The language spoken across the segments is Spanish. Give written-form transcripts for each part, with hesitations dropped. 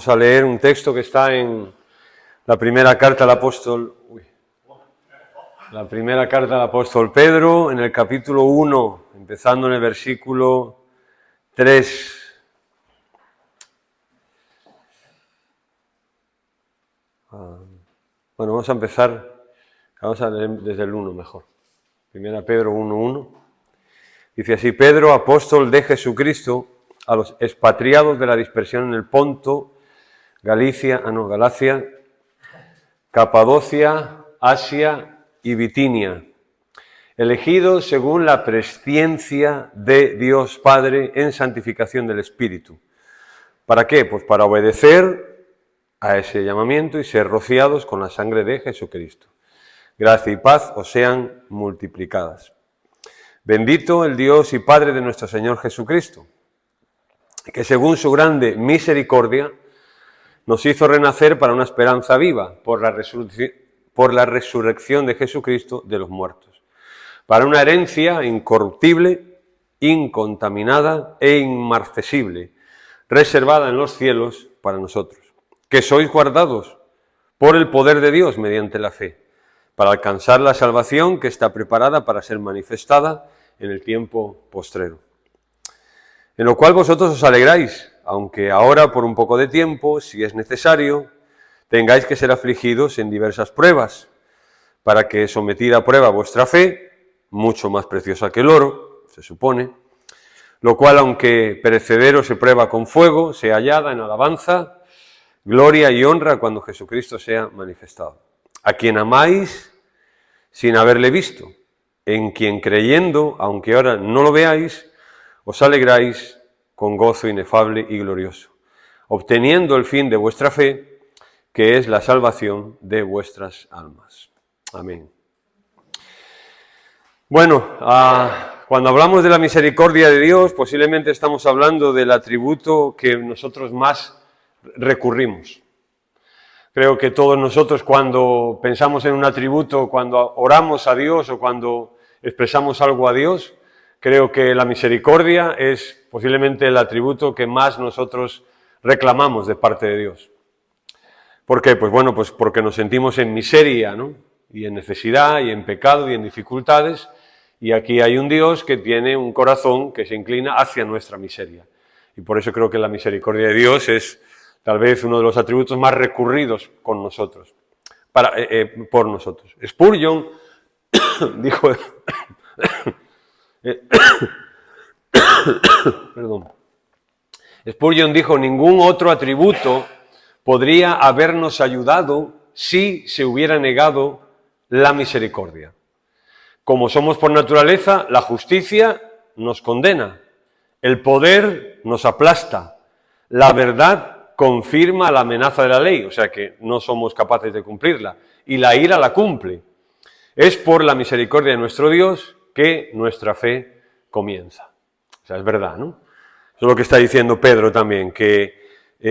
Vamos a leer un texto que está en la primera carta al apóstol, Pedro, en el capítulo 1, empezando en el versículo 3. Bueno, vamos a leer desde el 1 mejor. Primera Pedro 1:1. Dice así: Pedro, apóstol de Jesucristo, a los expatriados de la dispersión en el Ponto, Galacia, Capadocia, Asia y Bitinia, elegidos según la presciencia de Dios Padre en santificación del Espíritu. ¿Para qué? Pues para obedecer a ese llamamiento y ser rociados con la sangre de Jesucristo. Gracia y paz os sean multiplicadas. Bendito el Dios y Padre de nuestro Señor Jesucristo, que según su grande misericordia nos hizo renacer para una esperanza viva por la resurrección de Jesucristo de los muertos, para una herencia incorruptible, incontaminada e inmarcesible, reservada en los cielos para nosotros, que sois guardados por el poder de Dios mediante la fe, para alcanzar la salvación que está preparada para ser manifestada en el tiempo postrero. En lo cual vosotros os alegráis, aunque ahora por un poco de tiempo, si es necesario, tengáis que ser afligidos en diversas pruebas, para que, sometida a prueba vuestra fe, mucho más preciosa que el oro, se supone, lo cual, aunque perecedero se prueba con fuego, sea hallada en alabanza, gloria y honra cuando Jesucristo sea manifestado, a quien amáis sin haberle visto, en quien creyendo, aunque ahora no lo veáis, os alegráis con gozo inefable y glorioso, obteniendo el fin de vuestra fe, que es la salvación de vuestras almas. Amén. Bueno, cuando hablamos de la misericordia de Dios, posiblemente estamos hablando del atributo que nosotros más recurrimos. Creo que todos nosotros, cuando pensamos en un atributo, cuando oramos a Dios o cuando expresamos algo a Dios, creo que la misericordia es posiblemente el atributo que más nosotros reclamamos de parte de Dios. ¿Por qué? Pues bueno, pues porque nos sentimos en miseria, ¿no? Y en necesidad, y en pecado, y en dificultades, y aquí hay un Dios que tiene un corazón que se inclina hacia nuestra miseria. Y por eso creo que la misericordia de Dios es tal vez uno de los atributos más recurridos con nosotros, por nosotros. Spurgeon dijo... Spurgeon dijo: ningún otro atributo podría habernos ayudado si se hubiera negado la misericordia. Como somos por naturaleza, la justicia nos condena, el poder nos aplasta, la verdad confirma la amenaza de la ley, o sea que no somos capaces de cumplirla, y la ira la cumple. Es por la misericordia de nuestro Dios que nuestra fe comienza. O sea, es verdad, ¿no? Eso es lo que está diciendo Pedro también, que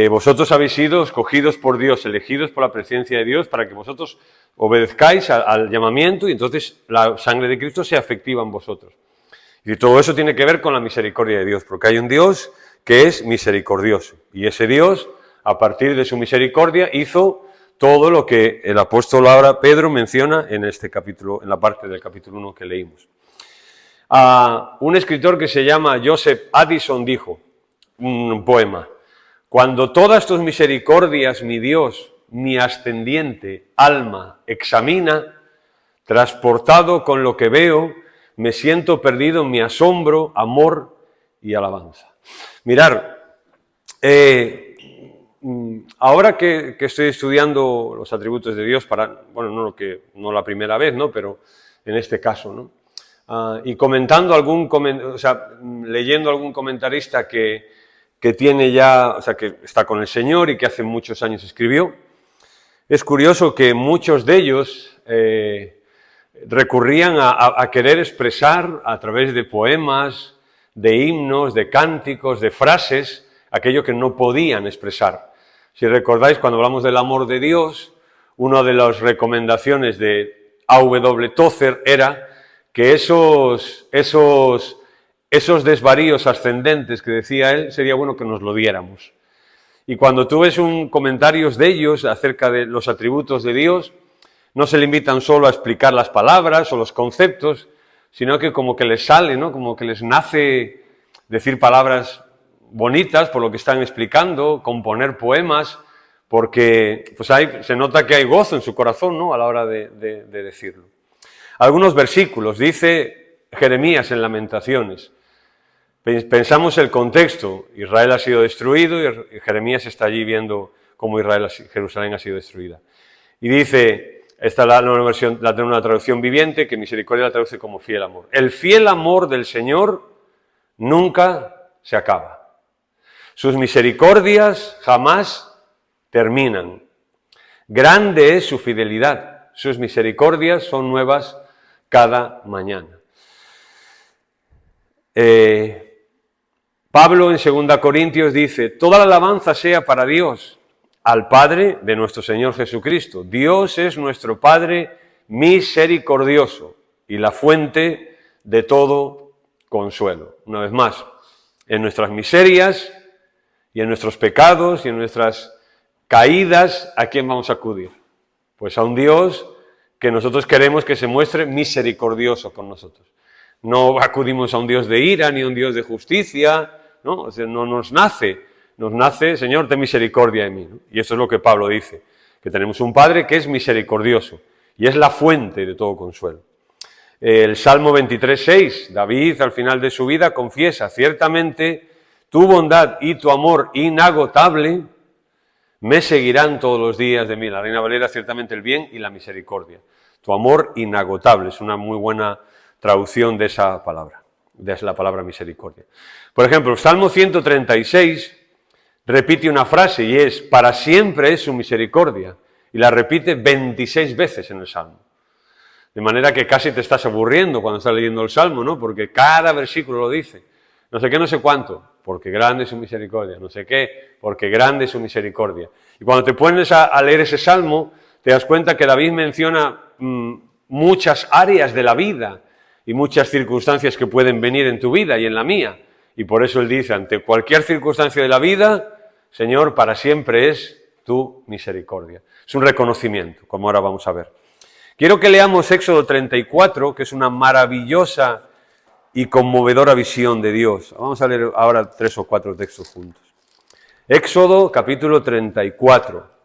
vosotros habéis sido escogidos por Dios, elegidos por la presencia de Dios, para que vosotros obedezcáis al llamamiento y entonces la sangre de Cristo sea efectiva en vosotros. Y todo eso tiene que ver con la misericordia de Dios, porque hay un Dios que es misericordioso. Y ese Dios, a partir de su misericordia, hizo todo lo que el apóstol ahora Pedro menciona en este capítulo, en la parte del capítulo 1 que leímos. Un escritor que se llama Joseph Addison dijo, un poema: cuando todas tus misericordias, mi Dios, mi ascendiente alma examina, transportado con lo que veo, me siento perdido en mi asombro, amor y alabanza. Mirar, ahora que estoy estudiando los atributos de Dios, no la primera vez, ¿no? Pero en este caso, ¿no? Y comentando leyendo algún comentarista que tiene ya, o sea, que está con el Señor y que hace muchos años escribió, es curioso que muchos de ellos recurrían a querer expresar a través de poemas, de himnos, de cánticos, de frases, aquello que no podían expresar. Si recordáis, cuando hablamos del amor de Dios, una de las recomendaciones de A.W. Tozer era que esos desvaríos ascendentes que decía él, sería bueno que nos lo diéramos. Y cuando tú ves comentarios de ellos acerca de los atributos de Dios, no se limitan solo a explicar las palabras o los conceptos, sino que como que les sale, ¿no? Como que les nace decir palabras bonitas por lo que están explicando, componer poemas, porque pues se nota que hay gozo en su corazón, ¿no? A la hora de decirlo. Algunos versículos, dice Jeremías en Lamentaciones. Pensamos el contexto, Israel ha sido destruido y Jeremías está allí viendo cómo Jerusalén ha sido destruida. Y dice, esta es la nueva versión, tengo una traducción viviente, que misericordia la traduce como fiel amor. El fiel amor del Señor nunca se acaba. Sus misericordias jamás terminan. Grande es su fidelidad, sus misericordias son nuevas cada mañana. Pablo en 2 Corintios dice, toda la alabanza sea para Dios, al Padre de nuestro Señor Jesucristo. Dios es nuestro Padre misericordioso y la fuente de todo consuelo. Una vez más, en nuestras miserias y en nuestros pecados y en nuestras caídas, ¿a quién vamos a acudir? Pues a un Dios que nosotros queremos que se muestre misericordioso con nosotros. No acudimos a un Dios de ira ni a un Dios de justicia, ¿no? O sea, no nos nace, Señor, ten misericordia de mí, ¿no? Y eso es lo que Pablo dice, que tenemos un Padre que es misericordioso y es la fuente de todo consuelo. El Salmo 23:6, David al final de su vida confiesa, ciertamente tu bondad y tu amor inagotable me seguirán todos los días de mí. La Reina Valera, ciertamente el bien y la misericordia. Tu amor inagotable, es una muy buena traducción de esa palabra, de la palabra misericordia. Por ejemplo, Salmo 136 repite una frase y es, para siempre es su misericordia, y la repite 26 veces en el Salmo. De manera que casi te estás aburriendo cuando estás leyendo el Salmo, ¿no? Porque cada versículo lo dice. No sé qué, no sé cuánto, porque grande es su misericordia. No sé qué, porque grande es su misericordia. Y cuando te pones a leer ese Salmo, te das cuenta que David menciona muchas áreas de la vida y muchas circunstancias que pueden venir en tu vida y en la mía. Y por eso él dice, ante cualquier circunstancia de la vida, Señor, para siempre es tu misericordia. Es un reconocimiento, como ahora vamos a ver. Quiero que leamos Éxodo 34, que es una maravillosa y conmovedora visión de Dios. Vamos a leer ahora 3 o 4 textos juntos. Éxodo capítulo 34.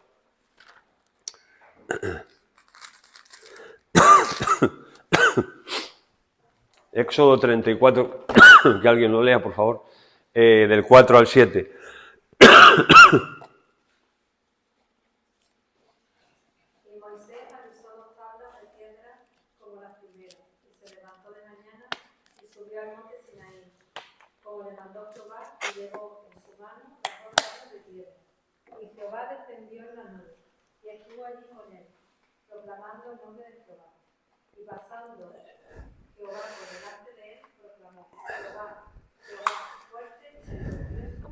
Éxodo 34, que alguien lo lea, por favor, del 4 al 7. Y Moisés alisó 2 tablas de piedra como las primeras, y se levantó de mañana y subió al monte Sinaí, como le mandó Jehová, y llevó en su mano las 2 tablas de piedra. Y Jehová descendió en la nube, y estuvo allí con él, proclamando el nombre de Jehová. Y pasando Jehová por delante de él, proclamó, Jehová, Jehová, fuerte y glorioso y glorioso,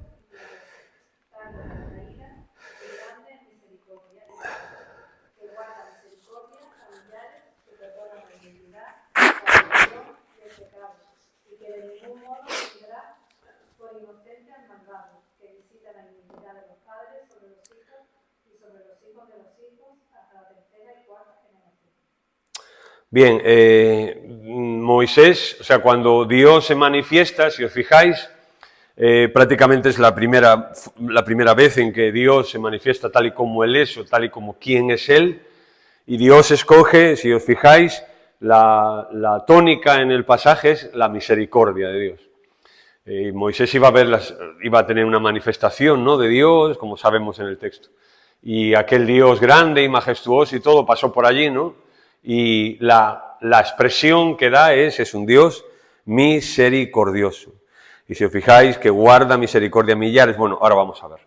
tardo para ira y grande en misericordia y justicia, que guarda misericordia a millares, que perdona la iniquidad, la rebelión y el pecado, y que de ningún modo tendrá por inocente al malvado, que visita la iniquidad de los padres sobre los hijos y sobre los hijos de los hijos hasta la tercera y cuarta generación. Bien, Moisés, o sea, cuando Dios se manifiesta, si os fijáis, prácticamente es la primera vez en que Dios se manifiesta tal y como Él es o tal y como quién es Él, y Dios escoge, si os fijáis, la tónica en el pasaje es la misericordia de Dios. Moisés iba a tener una manifestación, ¿no?, de Dios, como sabemos en el texto, y aquel Dios grande y majestuoso y todo pasó por allí, ¿no? Y la expresión que da es un Dios misericordioso. Y si os fijáis, que guarda misericordia a millares. Bueno, ahora vamos a ver.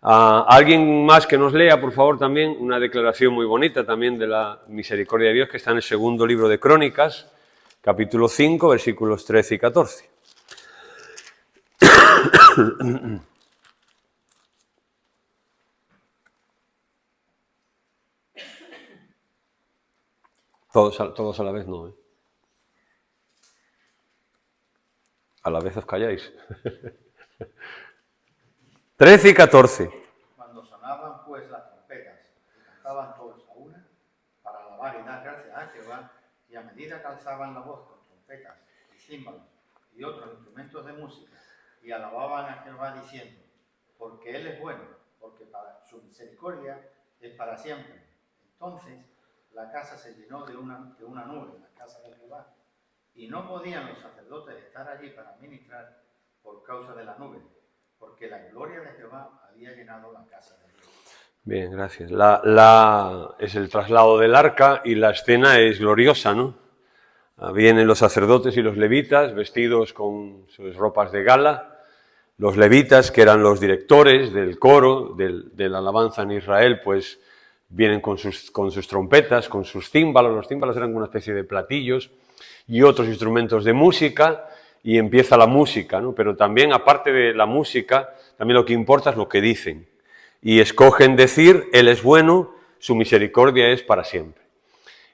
¿Alguien más que nos lea, por favor, también una declaración muy bonita también de la misericordia de Dios, que está en el segundo libro de Crónicas, capítulo 5, versículos 13 y 14? Todos a la vez no, ¿eh? A la vez os calláis. 13 y 14. Cuando sonaban pues las trompetas y cantaban todos a una para alabar y dar gracias a Jehová, y a medida que alzaban la voz con trompetas y címbalos y otros instrumentos de música, y alababan a Jehová diciendo, porque Él es bueno, porque para su misericordia es para siempre. Entonces la casa se llenó de una nube, la casa de Jehová, y no podían los sacerdotes estar allí para ministrar por causa de la nube, porque la gloria de Jehová había llenado la casa de Dios. Bien, gracias. Es el traslado del arca y la escena es gloriosa, ¿no? Vienen los sacerdotes y los levitas vestidos con sus ropas de gala. Los levitas, que eran los directores del coro, de la alabanza en Israel, pues vienen con sus trompetas, con sus címbalos. Los címbalos eran una especie de platillos y otros instrumentos de música, y empieza la música, ¿no? Pero también, aparte de la música, también lo que importa es lo que dicen. Y escogen decir, Él es bueno, su misericordia es para siempre.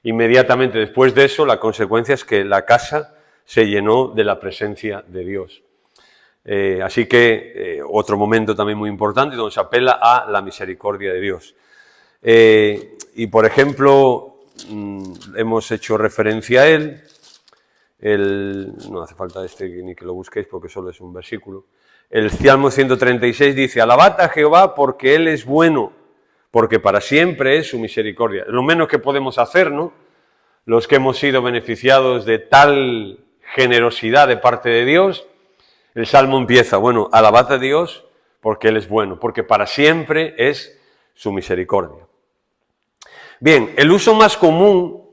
Inmediatamente después de eso, la consecuencia es que la casa se llenó de la presencia de Dios. Así que otro momento también muy importante donde se apela a la misericordia de Dios. Y por ejemplo, hemos hecho referencia a él, no hace falta ni que lo busquéis porque solo es un versículo. El Salmo 136 dice, alabad a Jehová porque Él es bueno, porque para siempre es su misericordia. Lo menos que podemos hacer, ¿no? Los que hemos sido beneficiados de tal generosidad de parte de Dios, el Salmo empieza, bueno, alabad a Dios porque Él es bueno, porque para siempre es su misericordia. Bien, el uso más común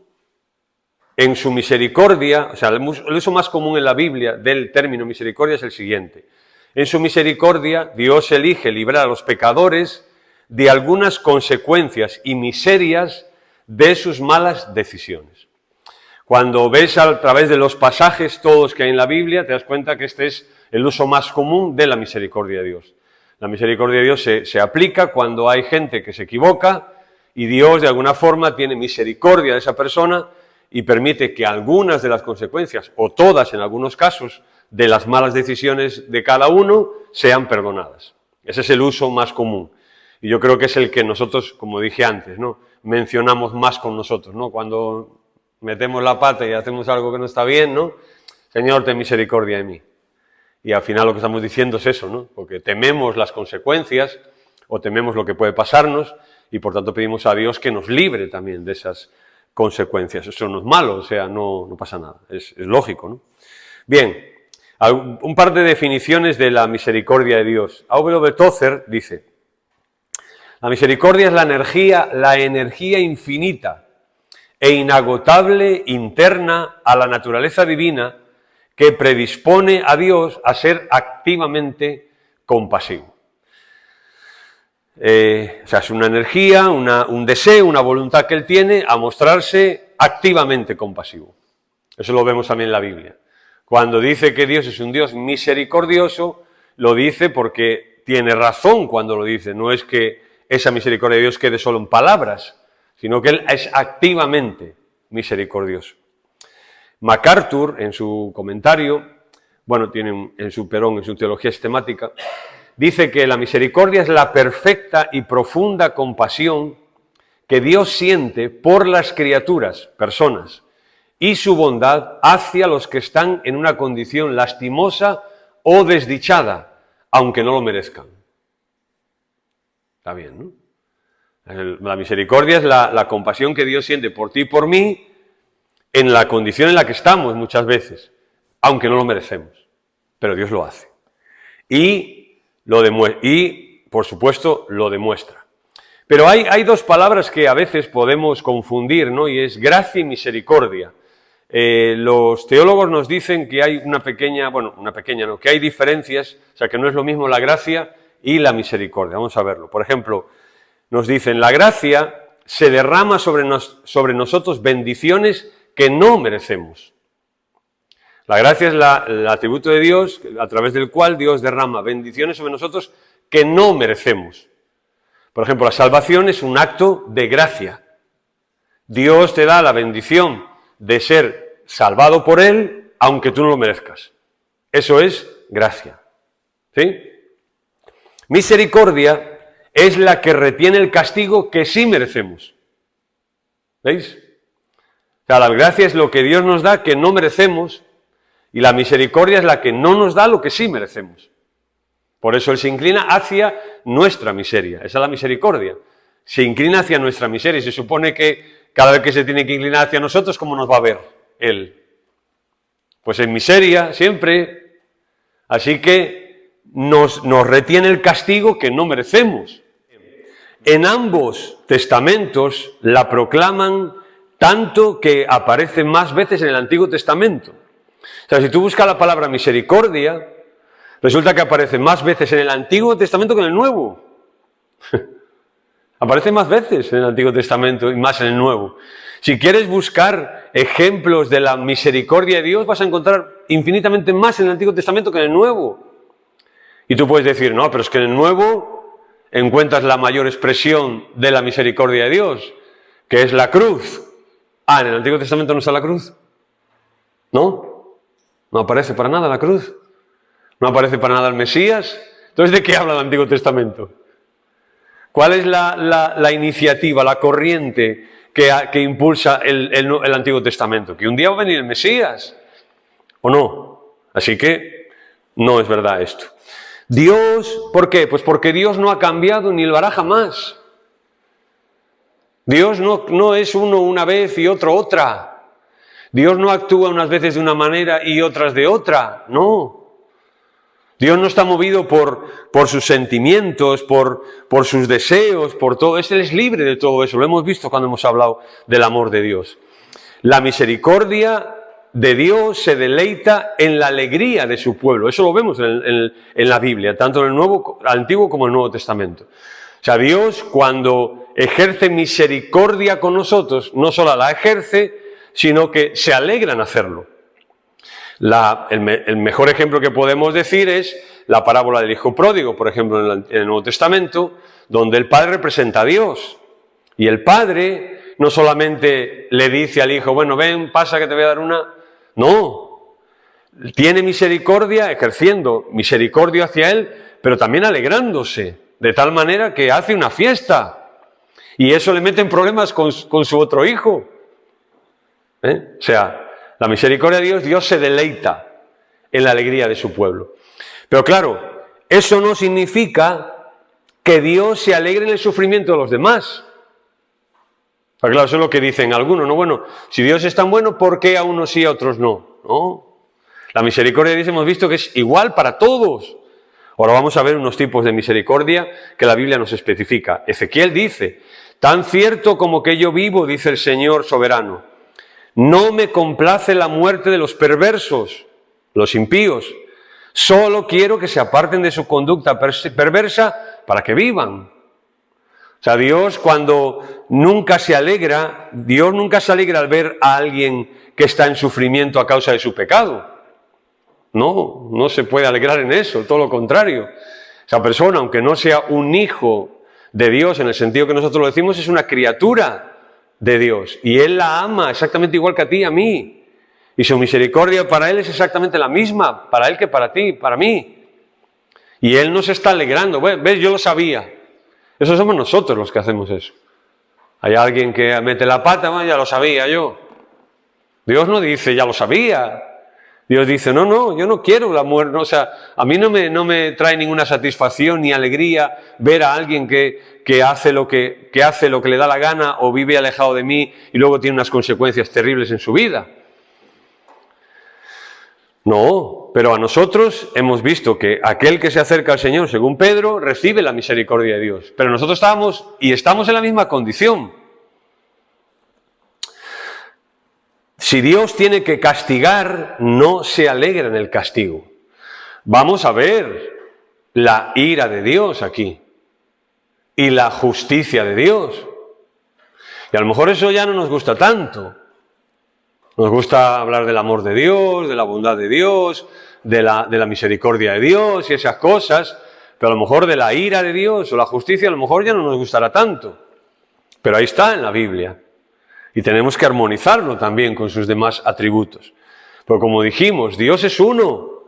en su misericordia, o sea, el uso más común en la Biblia del término misericordia es el siguiente. En su misericordia, Dios elige librar a los pecadores de algunas consecuencias y miserias de sus malas decisiones. Cuando ves a través de los pasajes todos que hay en la Biblia, te das cuenta que este es el uso más común de la misericordia de Dios. La misericordia de Dios se aplica cuando hay gente que se equivoca y Dios de alguna forma tiene misericordia de esa persona y permite que algunas de las consecuencias, o todas en algunos casos, de las malas decisiones de cada uno sean perdonadas. Ese es el uso más común. Y yo creo que es el que nosotros, como dije antes, ¿no?, mencionamos más con nosotros, ¿no? Cuando metemos la pata y hacemos algo que no está bien, ¿no? Señor, ten misericordia de mí. Y al final lo que estamos diciendo es eso, ¿no? Porque tememos las consecuencias o tememos lo que puede pasarnos y por tanto pedimos a Dios que nos libre también de esas consecuencias. Eso no es malo, o sea, no pasa nada, es lógico, ¿no? Bien, un par de definiciones de la misericordia de Dios. A.W. Tozer dice, la misericordia es la energía infinita e inagotable interna a la naturaleza divina que predispone a Dios a ser activamente compasivo. O sea, es una energía, un deseo, una voluntad que Él tiene a mostrarse activamente compasivo. Eso lo vemos también en la Biblia. Cuando dice que Dios es un Dios misericordioso, lo dice porque tiene razón cuando lo dice. No es que esa misericordia de Dios quede solo en palabras, sino que Él es activamente misericordioso. MacArthur, en su comentario, bueno, tiene en su teología sistemática, dice que la misericordia es la perfecta y profunda compasión que Dios siente por las criaturas, personas, y su bondad hacia los que están en una condición lastimosa o desdichada, aunque no lo merezcan. Está bien, ¿no? La misericordia es la compasión que Dios siente por ti y por mí en la condición en la que estamos muchas veces, aunque no lo merecemos, pero Dios lo hace. Y por supuesto, lo demuestra. Pero hay dos palabras que a veces podemos confundir, ¿no? Y es gracia y misericordia. Los teólogos nos dicen que hay que hay diferencias, o sea, que no es lo mismo la gracia y la misericordia. Vamos a verlo. Por ejemplo, nos dicen, la gracia se derrama sobre nosotros bendiciones que no merecemos. La gracia es el atributo de Dios a través del cual Dios derrama bendiciones sobre nosotros que no merecemos. Por ejemplo, la salvación es un acto de gracia. Dios te da la bendición de ser salvado por Él, aunque tú no lo merezcas. Eso es gracia. ¿Sí? Misericordia es la que retiene el castigo que sí merecemos. ¿Veis? O sea, la gracia es lo que Dios nos da que no merecemos, y la misericordia es la que no nos da lo que sí merecemos. Por eso Él se inclina hacia nuestra miseria. Esa es la misericordia. Se inclina hacia nuestra miseria y se supone que cada vez que se tiene que inclinar hacia nosotros, ¿cómo nos va a ver Él? Pues en miseria, siempre. Así que nos retiene el castigo que no merecemos. En ambos testamentos la proclaman tanto que aparece más veces en el Antiguo Testamento. O sea, si tú buscas la palabra misericordia, resulta que aparece más veces en el Antiguo Testamento que en el Nuevo. Aparece más veces en el Antiguo Testamento y más en el Nuevo. Si quieres buscar ejemplos de la misericordia de Dios, vas a encontrar infinitamente más en el Antiguo Testamento que en el Nuevo. Y tú puedes decir, no, pero es que en el Nuevo encuentras la mayor expresión de la misericordia de Dios, que es la cruz. Ah, ¿en el Antiguo Testamento no está la cruz? ¿No? No aparece para nada la cruz. No aparece para nada el Mesías. Entonces, ¿de qué habla el Antiguo Testamento? ¿Cuál es la iniciativa, la corriente que impulsa el Antiguo Testamento? ¿Que un día va a venir el Mesías? ¿O no? Así que no es verdad esto. Dios, ¿por qué? Pues porque Dios no ha cambiado ni lo hará jamás. Dios no es uno una vez y otro otra. Dios no actúa unas veces de una manera y otras de otra. No. Dios no está movido por sus sentimientos, por sus deseos, por todo. Él es libre de todo eso. Lo hemos visto cuando hemos hablado del amor de Dios. La misericordia de Dios se deleita en la alegría de su pueblo. Eso lo vemos en la Biblia, tanto en el Antiguo como en el Nuevo Testamento. O sea, Dios cuando ejerce misericordia con nosotros, no solo la ejerce, sino que se alegra en hacerlo. El mejor ejemplo que podemos decir es la parábola del hijo pródigo, por ejemplo, en el Nuevo Testamento, donde el padre representa a Dios. Y el padre no solamente le dice al hijo, bueno, ven, pasa que te voy a dar una. No, tiene misericordia, ejerciendo misericordia hacia él, pero también alegrándose, de tal manera que hace una fiesta. Y eso le mete en problemas con su otro hijo. O sea, la misericordia de Dios se deleita en la alegría de su pueblo. Pero claro, eso no significa que Dios se alegre en el sufrimiento de los demás. Pero claro, eso es lo que dicen algunos, ¿no? Bueno, si Dios es tan bueno, ¿por qué a unos sí y a otros no? ¿No? La misericordia de Dios hemos visto que es igual para todos. Ahora vamos a ver unos tipos de misericordia que la Biblia nos especifica. Ezequiel dice, tan cierto como que yo vivo, dice el Señor soberano, no me complace la muerte de los perversos, los impíos. Solo quiero que se aparten de su conducta perversa para que vivan. O sea, Dios cuando nunca se alegra, Dios nunca se alegra al ver a alguien que está en sufrimiento a causa de su pecado. No se puede alegrar en eso, todo lo contrario. Esa persona, aunque no sea un hijo de Dios en el sentido que nosotros lo decimos, es una criatura de Dios, y Él la ama exactamente igual que a ti y a mí, y su misericordia para Él es exactamente la misma, para Él que para ti, para mí, y Él nos está alegrando. ¿Ves? Yo lo sabía. Eso somos nosotros los que hacemos eso. Hay alguien que mete la pata, bueno, ya lo sabía yo. Dios no dice, ya lo sabía. Dios dice, no, yo no quiero la muerte. O sea, a mí no me trae ninguna satisfacción ni alegría ver a alguien que hace lo que le da la gana o vive alejado de mí y luego tiene unas consecuencias terribles en su vida. No, pero a nosotros hemos visto que aquel que se acerca al Señor, según Pedro, recibe la misericordia de Dios. Pero nosotros estamos en la misma condición. Si Dios tiene que castigar, no se alegra en el castigo. Vamos a ver la ira de Dios aquí y la justicia de Dios. Y a lo mejor eso ya no nos gusta tanto. Nos gusta hablar del amor de Dios, de la bondad de Dios, de la misericordia de Dios y esas cosas, pero a lo mejor de la ira de Dios o la justicia a lo mejor ya no nos gustará tanto. Pero ahí está en la Biblia. Y tenemos que armonizarlo también con sus demás atributos. Pero como dijimos, Dios es uno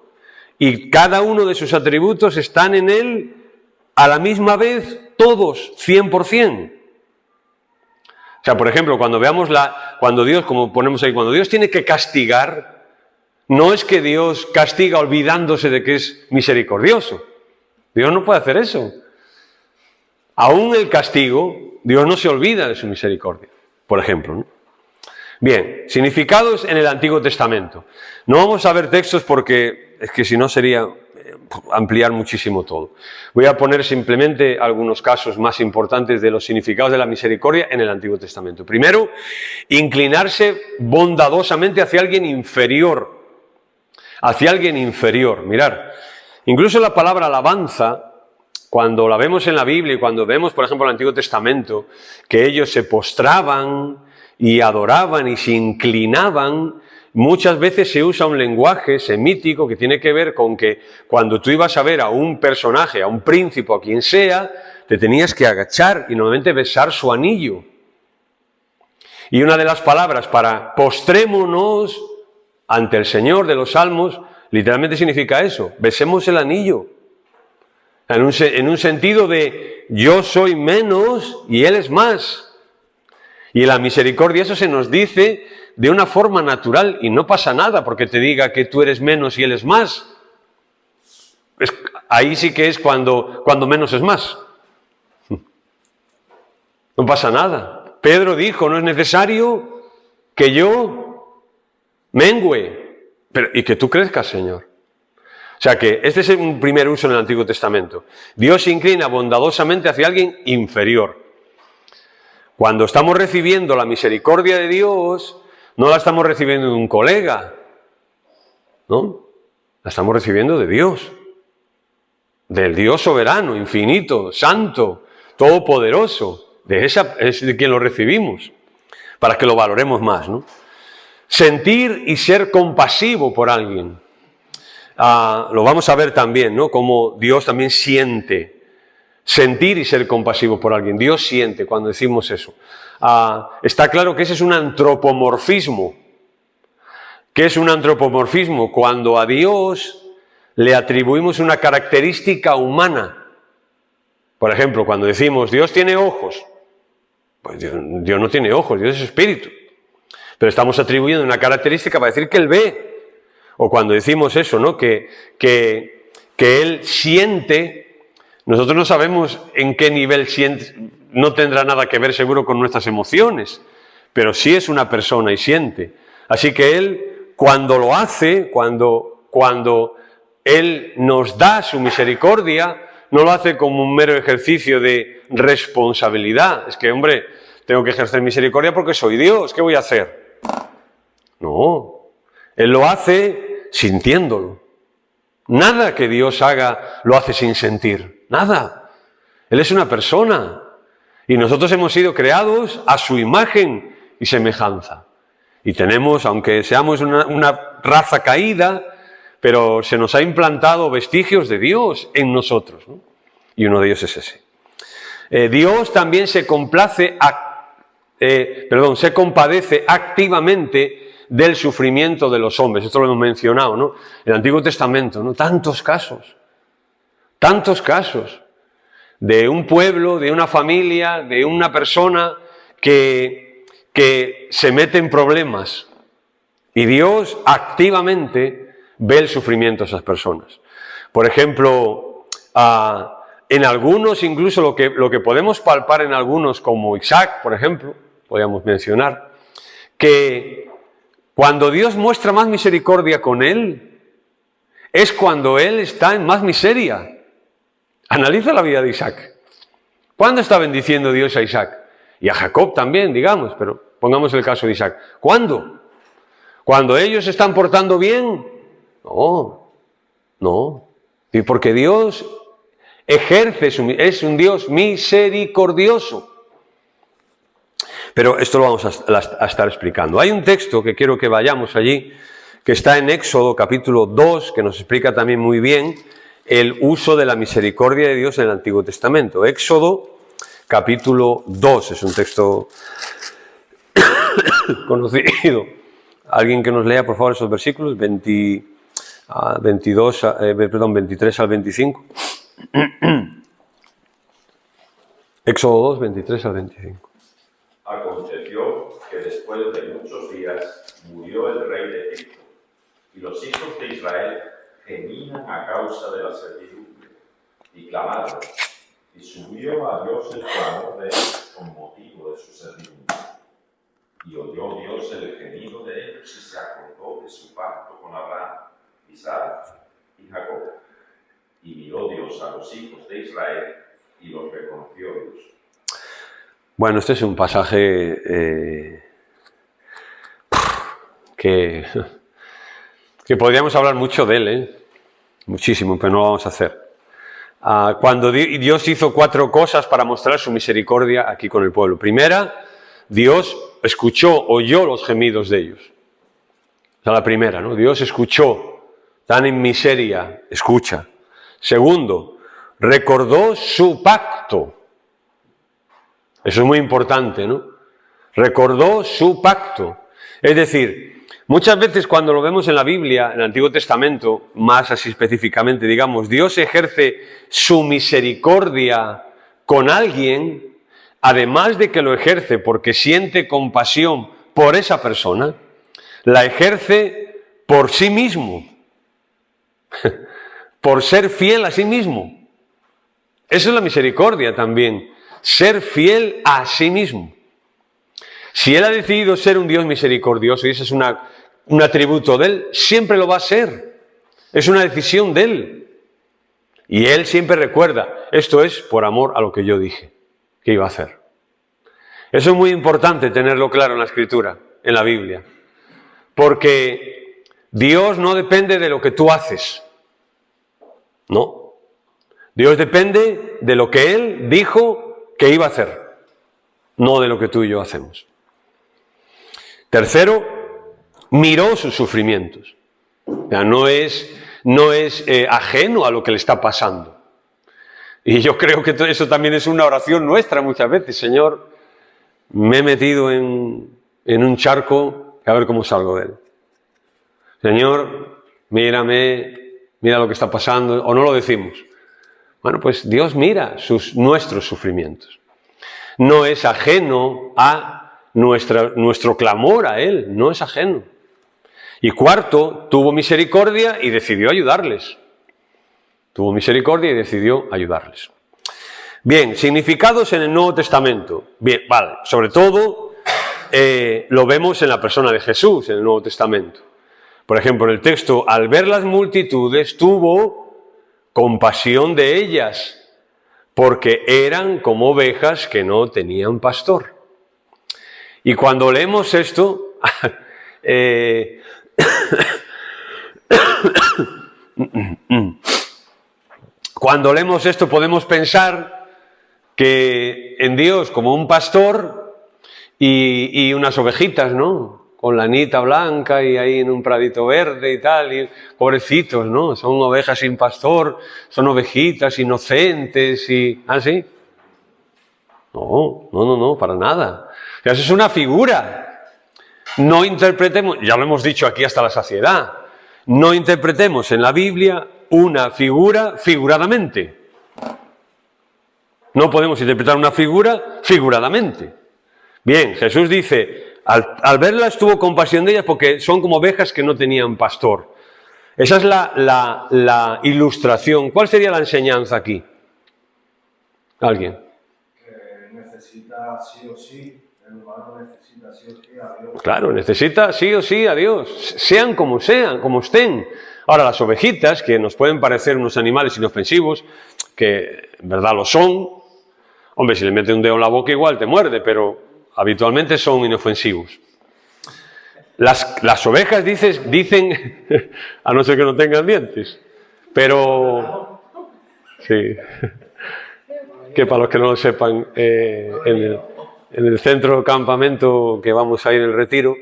y cada uno de sus atributos están en Él a la misma vez todos, 100%. O sea, por ejemplo, cuando veamos cuando Dios, como ponemos ahí, cuando Dios tiene que castigar, no es que Dios castiga olvidándose de que es misericordioso. Dios no puede hacer eso. Aún el castigo, Dios no se olvida de su misericordia, por ejemplo, ¿no? Bien, significados en el Antiguo Testamento. No vamos a ver textos porque es que si no sería ampliar muchísimo todo. Voy a poner simplemente algunos casos más importantes de los significados de la misericordia en el Antiguo Testamento. Primero, inclinarse bondadosamente hacia alguien inferior. Hacia alguien inferior. Mirar, incluso la palabra alabanza, cuando la vemos en la Biblia y cuando vemos, por ejemplo, en el Antiguo Testamento, que ellos se postraban y adoraban y se inclinaban, muchas veces se usa un lenguaje semítico que tiene que ver con que cuando tú ibas a ver a un personaje, a un príncipe, a quien sea, te tenías que agachar y normalmente besar su anillo. Y una de las palabras para postrémonos ante el Señor de los Salmos, literalmente significa eso, besemos el anillo. En un sentido de yo soy menos y Él es más. Y en la misericordia eso se nos dice de una forma natural y no pasa nada porque te diga que tú eres menos y Él es más. Ahí sí que es cuando menos es más. No pasa nada. Pedro dijo, no es necesario que yo mengüe, y que tú crezcas, Señor. O sea que este es un primer uso en el Antiguo Testamento. Dios se inclina bondadosamente hacia alguien inferior. Cuando estamos recibiendo la misericordia de Dios, no la estamos recibiendo de un colega, ¿no? La estamos recibiendo de Dios, del Dios soberano, infinito, santo, todopoderoso. Es de quien lo recibimos, para que lo valoremos más, ¿no? Sentir y ser compasivo por alguien. Lo vamos a ver también, ¿no? Como Dios también siente. Sentir y ser compasivo por alguien. Dios siente cuando decimos eso. Está claro que ese es un antropomorfismo. ¿Qué es un antropomorfismo? Cuando a Dios le atribuimos una característica humana. Por ejemplo, cuando decimos Dios tiene ojos. Pues Dios no tiene ojos, Dios es espíritu. Pero estamos atribuyendo una característica para decir que Él ve. O cuando decimos eso, ¿no? Que Él siente. Nosotros no sabemos en qué nivel siente, no tendrá nada que ver seguro con nuestras emociones, pero sí es una persona y siente. Así que Él, cuando lo hace, cuando Él nos da su misericordia, no lo hace como un mero ejercicio de responsabilidad. Es que, hombre, tengo que ejercer misericordia porque soy Dios, ¿qué voy a hacer? No, Él lo hace sintiéndolo. Nada que Dios haga lo hace sin sentir. Nada. Él es una persona. Y nosotros hemos sido creados a su imagen y semejanza. Y tenemos, aunque seamos una raza caída, pero se nos ha implantado vestigios de Dios en nosotros, ¿no? Y uno de ellos es ese. Dios también se compadece activamente del sufrimiento de los hombres. Esto lo hemos mencionado, ¿no? En el Antiguo Testamento, ¿no? Tantos casos de un pueblo, de una familia, de una persona que se mete en problemas. Y Dios activamente ve el sufrimiento de esas personas. Por ejemplo, en algunos, incluso lo que podemos palpar en algunos, como Isaac, por ejemplo, podríamos mencionar, que cuando Dios muestra más misericordia con él, es cuando él está en más miseria. Analiza la vida de Isaac. ¿Cuándo está bendiciendo Dios a Isaac? Y a Jacob también, digamos, pero pongamos el caso de Isaac. ¿Cuándo? ¿Cuando ellos se están portando bien? No. Y porque Dios es un Dios misericordioso. Pero esto lo vamos a estar explicando. Hay un texto que quiero que vayamos allí, que está en Éxodo capítulo 2, que nos explica también muy bien el uso de la misericordia de Dios en el Antiguo Testamento. Éxodo capítulo 2, es un texto conocido. Alguien que nos lea, por favor, esos versículos, 23 al 25. Éxodo 2, 23 al 25. Aconteció que después de muchos días murió el rey de Egipto, y los hijos de Israel gemían a causa de la servidumbre, y clamaron, y subió a Dios el clamor de ellos con motivo de su servidumbre. Y oyó Dios el gemido de ellos, y se acordó de su pacto con Abraham, Isaac y Jacob. Y miró Dios a los hijos de Israel, y los reconoció Dios. Bueno, este es un pasaje que podríamos hablar mucho de él, muchísimo, pero no lo vamos a hacer. Cuando Dios hizo 4 cosas para mostrar su misericordia aquí con el pueblo. Primera, Dios oyó los gemidos de ellos. O sea, la primera, ¿no? Dios escuchó, están en miseria, escucha. Segundo, recordó su pacto. Eso es muy importante, ¿no? Recordó su pacto. Es decir, muchas veces cuando lo vemos en la Biblia, en el Antiguo Testamento, más así específicamente, digamos, Dios ejerce su misericordia con alguien, además de que lo ejerce porque siente compasión por esa persona, la ejerce por sí mismo, por ser fiel a sí mismo. Eso es la misericordia también, ser fiel a sí mismo. Si Él ha decidido ser un Dios misericordioso, y ese es un atributo de Él, siempre lo va a ser. Es una decisión de Él. Y Él siempre recuerda, esto es por amor a lo que yo dije que iba a hacer. Eso es muy importante tenerlo claro en la Escritura, en la Biblia. Porque Dios no depende de lo que tú haces. No. Dios depende de lo que Él dijo que iba a hacer, no de lo que tú y yo hacemos. Tercero, miró sus sufrimientos. O sea, no es ajeno a lo que le está pasando. Y yo creo que eso también es una oración nuestra muchas veces. Señor, me he metido en un charco, a ver cómo salgo de él. Señor, mírame, mira lo que está pasando, o no lo decimos. Bueno, pues Dios mira nuestros sufrimientos. No es ajeno a nuestro clamor a Él, no es ajeno. Y cuarto, tuvo misericordia y decidió ayudarles. Tuvo misericordia y decidió ayudarles. Bien, significados en el Nuevo Testamento. Bien, vale, sobre todo lo vemos en la persona de Jesús en el Nuevo Testamento. Por ejemplo, en el texto, al ver las multitudes, tuvo compasión de ellas, porque eran como ovejas que no tenían pastor. Y cuando leemos esto, cuando leemos esto podemos pensar que en Dios como un pastor y unas ovejitas, ¿no? Con la anita blanca y ahí en un pradito verde y tal, y pobrecitos, ¿no? Son ovejas sin pastor, son ovejitas inocentes y... ¿Ah, sí? No, para nada. O sea, eso es una figura. No interpretemos, ya lo hemos dicho aquí hasta la saciedad, no interpretemos en la Biblia una figura figuradamente. No podemos interpretar una figura figuradamente. Bien, Jesús dice... Al verlas tuvo compasión de ellas porque son como ovejas que no tenían pastor. Esa es la ilustración. ¿Cuál sería la enseñanza aquí? ¿Alguien? Que necesita sí o sí, el humano necesita sí o sí a Dios. Claro, necesita sí o sí a Dios, sean, como estén. Ahora, las ovejitas, que nos pueden parecer unos animales inofensivos, que en verdad lo son, hombre, si le metes un dedo en la boca igual te muerde, pero... habitualmente son inofensivos. Las ovejas dicen, a no ser que no tengan dientes, pero sí, que para los que no lo sepan, en el centro de campamento que vamos a ir en el retiro,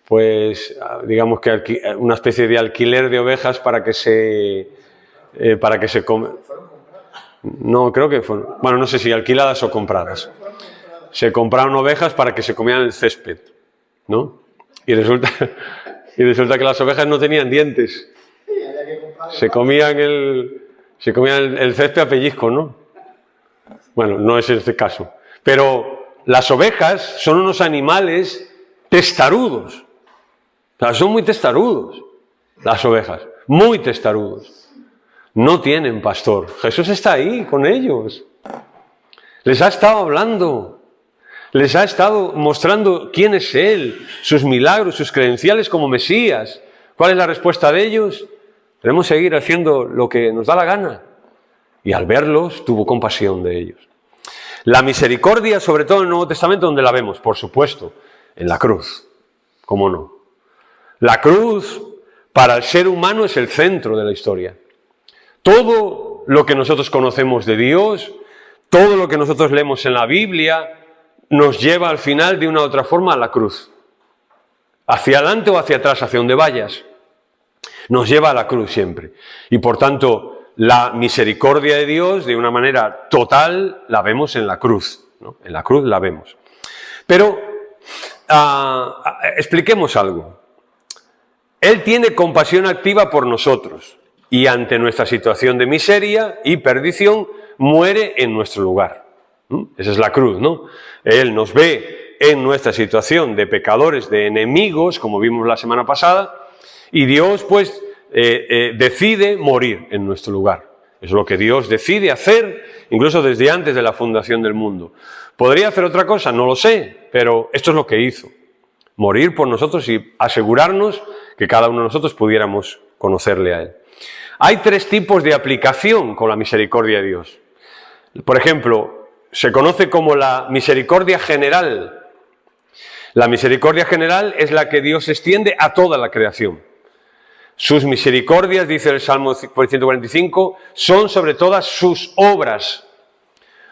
pues digamos que una especie de alquiler de ovejas para que se come. No, creo que fueron, bueno, no sé si alquiladas o compradas. Se compraron ovejas para que se comieran el césped, ¿no? Y resulta que las ovejas no tenían dientes. Se comían el césped a pellizco, ¿no? Bueno, no es este caso. Pero las ovejas son unos animales testarudos. O sea, son muy testarudos las ovejas, muy testarudos. No tienen pastor. Jesús está ahí con ellos. Les ha estado hablando. Les ha estado mostrando quién es Él, sus milagros, sus credenciales como Mesías. ¿Cuál es la respuesta de ellos? Debemos seguir haciendo lo que nos da la gana. Y al verlos, tuvo compasión de ellos. La misericordia, sobre todo en el Nuevo Testamento, ¿dónde la vemos? Por supuesto, en la cruz. ¿Cómo no? La cruz, para el ser humano, es el centro de la historia. Todo lo que nosotros conocemos de Dios, todo lo que nosotros leemos en la Biblia, nos lleva al final, de una u otra forma, a la cruz. Hacia adelante o hacia atrás, hacia donde vayas. Nos lleva a la cruz siempre. Y por tanto, la misericordia de Dios, de una manera total, la vemos en la cruz, ¿no? En la cruz la vemos. Pero, expliquemos algo. Él tiene compasión activa por nosotros y ante nuestra situación de miseria y perdición, muere en nuestro lugar. Esa es la cruz, ¿no? Él nos ve en nuestra situación de pecadores, de enemigos, como vimos la semana pasada, y Dios, pues, decide morir en nuestro lugar. Es lo que Dios decide hacer, incluso desde antes de la fundación del mundo. ¿Podría hacer otra cosa? No lo sé, pero esto es lo que hizo. Morir por nosotros y asegurarnos que cada uno de nosotros pudiéramos conocerle a Él. Hay 3 tipos de aplicación con la misericordia de Dios. Por ejemplo, se conoce como la misericordia general. La misericordia general es la que Dios extiende a toda la creación. Sus misericordias, dice el Salmo 145, son sobre todas sus obras.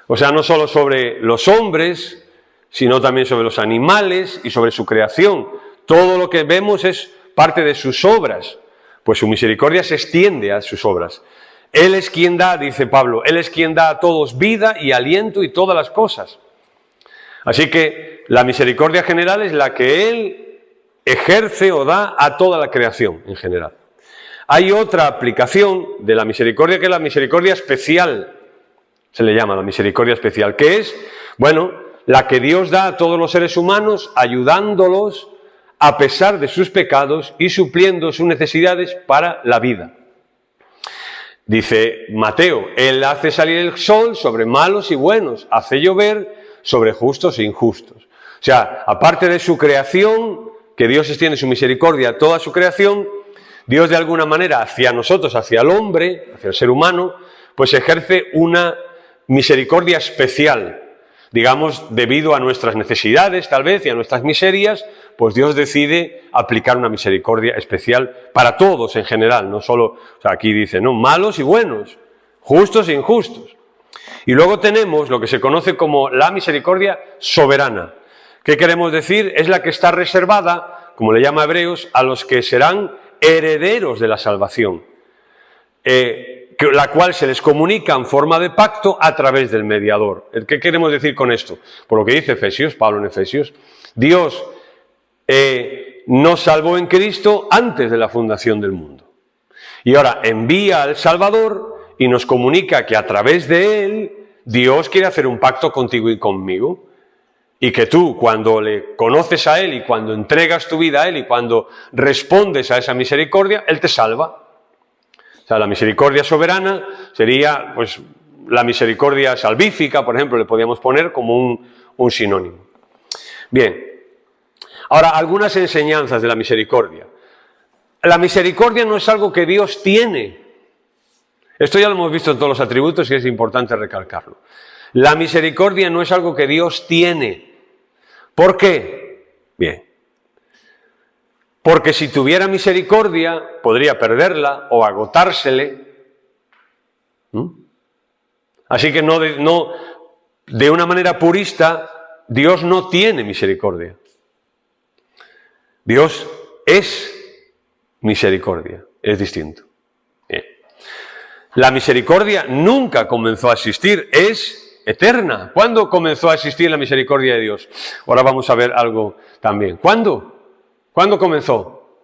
O sea, no solo sobre los hombres, sino también sobre los animales y sobre su creación. Todo lo que vemos es parte de sus obras, pues su misericordia se extiende a sus obras. Él es quien da, dice Pablo, Él es quien da a todos vida y aliento y todas las cosas. Así que la misericordia general es la que Él ejerce o da a toda la creación en general. Hay otra aplicación de la misericordia, que es la misericordia especial. Se le llama la misericordia especial, que es, bueno, la que Dios da a todos los seres humanos, ayudándolos a pesar de sus pecados y supliendo sus necesidades para la vida. Dice Mateo, Él hace salir el sol sobre malos y buenos, hace llover sobre justos e injustos. O sea, aparte de su creación, que Dios extiende su misericordia a toda su creación, Dios de alguna manera hacia nosotros, hacia el hombre, hacia el ser humano, pues ejerce una misericordia especial. Digamos, debido a nuestras necesidades tal vez y a nuestras miserias, pues Dios decide aplicar una misericordia especial para todos en general, no solo, o sea, aquí dice, no, malos y buenos, justos e injustos. Y luego tenemos lo que se conoce como la misericordia soberana. ¿Qué queremos decir? Es la que está reservada, como le llama Hebreos, a los que serán herederos de la salvación, la cual se les comunica en forma de pacto a través del mediador. ¿Qué queremos decir con esto? Por lo que dice Efesios, Pablo en Efesios, Dios nos salvó en Cristo antes de la fundación del mundo. Y ahora envía al Salvador y nos comunica que a través de Él Dios quiere hacer un pacto contigo y conmigo. Y que tú, cuando le conoces a Él y cuando entregas tu vida a Él y cuando respondes a esa misericordia, Él te salva. O sea, la misericordia soberana sería, pues, la misericordia salvífica, por ejemplo, le podríamos poner como un sinónimo. Bien. Ahora, algunas enseñanzas de la misericordia. La misericordia no es algo que Dios tiene. Esto ya lo hemos visto en todos los atributos y es importante recalcarlo. La misericordia no es algo que Dios tiene. ¿Por qué? Bien. Porque si tuviera misericordia, podría perderla o agotársele. Así que de una manera purista, Dios no tiene misericordia. Dios es misericordia, es distinto. Bien. La misericordia nunca comenzó a existir, es eterna. ¿Cuándo comenzó a existir la misericordia de Dios? Ahora vamos a ver algo también. ¿Cuándo? ¿Cuándo comenzó?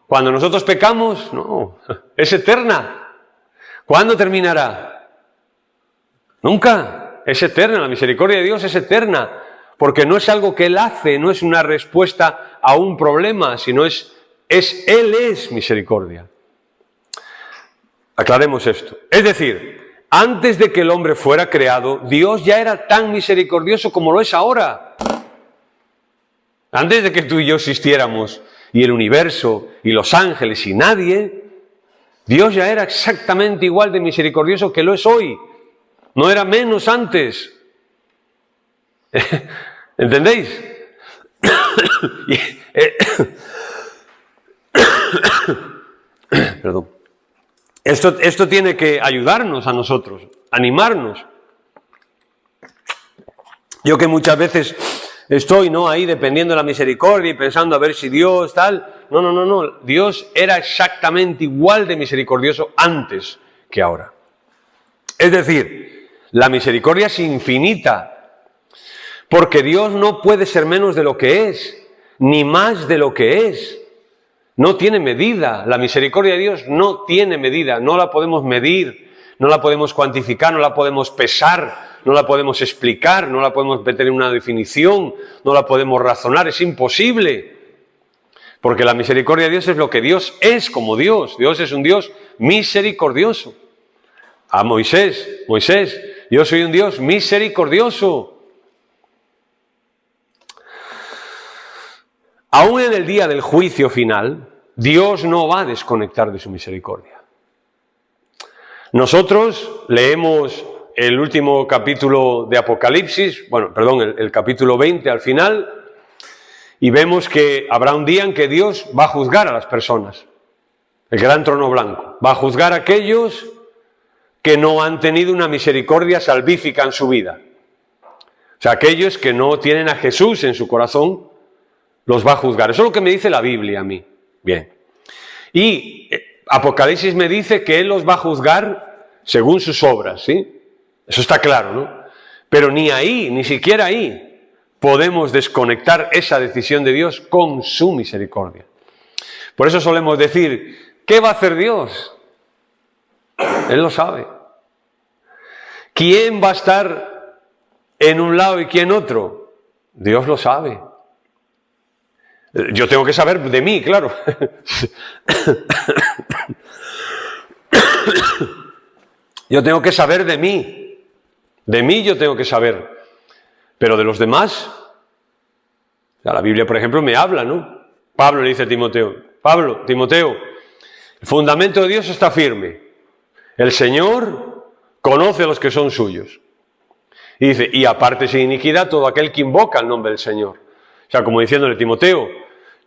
¿Cuando nosotros pecamos? No, es eterna. ¿Cuándo terminará? Nunca. Es eterna, la misericordia de Dios es eterna, porque no es algo que Él hace, no es una respuesta a un problema, sino Él es misericordia. Aclaremos esto. Es decir, antes de que el hombre fuera creado, Dios ya era tan misericordioso como lo es ahora. Antes de que tú y yo existiéramos, y el universo, y los ángeles, y nadie, Dios ya era exactamente igual de misericordioso que lo es hoy. No era menos antes. ¿Entendéis? Perdón. Esto tiene que ayudarnos a nosotros, animarnos. Yo que muchas veces estoy, ¿no?, ahí dependiendo de la misericordia y pensando a ver si Dios tal. No. Dios era exactamente igual de misericordioso antes que ahora. Es decir, la misericordia es infinita, porque Dios no puede ser menos de lo que es, ni más de lo que es. No tiene medida. La misericordia de Dios no tiene medida. No la podemos medir, no la podemos cuantificar, no la podemos pesar, no la podemos explicar, no la podemos meter en una definición, no la podemos razonar. Es imposible. Porque la misericordia de Dios es lo que Dios es como Dios. Dios es un Dios misericordioso. A Moisés, yo soy un Dios misericordioso. Aún en el día del juicio final, Dios no va a desconectar de su misericordia. Nosotros leemos el último capítulo de Apocalipsis, el capítulo 20 al final, y vemos que habrá un día en que Dios va a juzgar a las personas. El gran trono blanco. Va a juzgar a aquellos que no han tenido una misericordia salvífica en su vida. O sea, aquellos que no tienen a Jesús en su corazón, los va a juzgar. Eso es lo que me dice la Biblia a mí. Bien. Y Apocalipsis me dice que Él los va a juzgar según sus obras, ¿sí? Eso está claro, ¿no? Pero ni ahí, ni siquiera ahí, podemos desconectar esa decisión de Dios con su misericordia. Por eso solemos decir, ¿qué va a hacer Dios? Él lo sabe. ¿Quién va a estar en un lado y quién otro? Dios lo sabe. Yo tengo que saber de mí, claro. Yo tengo que saber de mí. De mí yo tengo que saber. Pero de los demás, la Biblia, por ejemplo, me habla, ¿no? Pablo le dice a Timoteo, Timoteo, el fundamento de Dios está firme. El Señor conoce a los que son suyos. Y dice, y aparte sin iniquidad todo aquel que invoca el nombre del Señor. O sea, como diciéndole, Timoteo,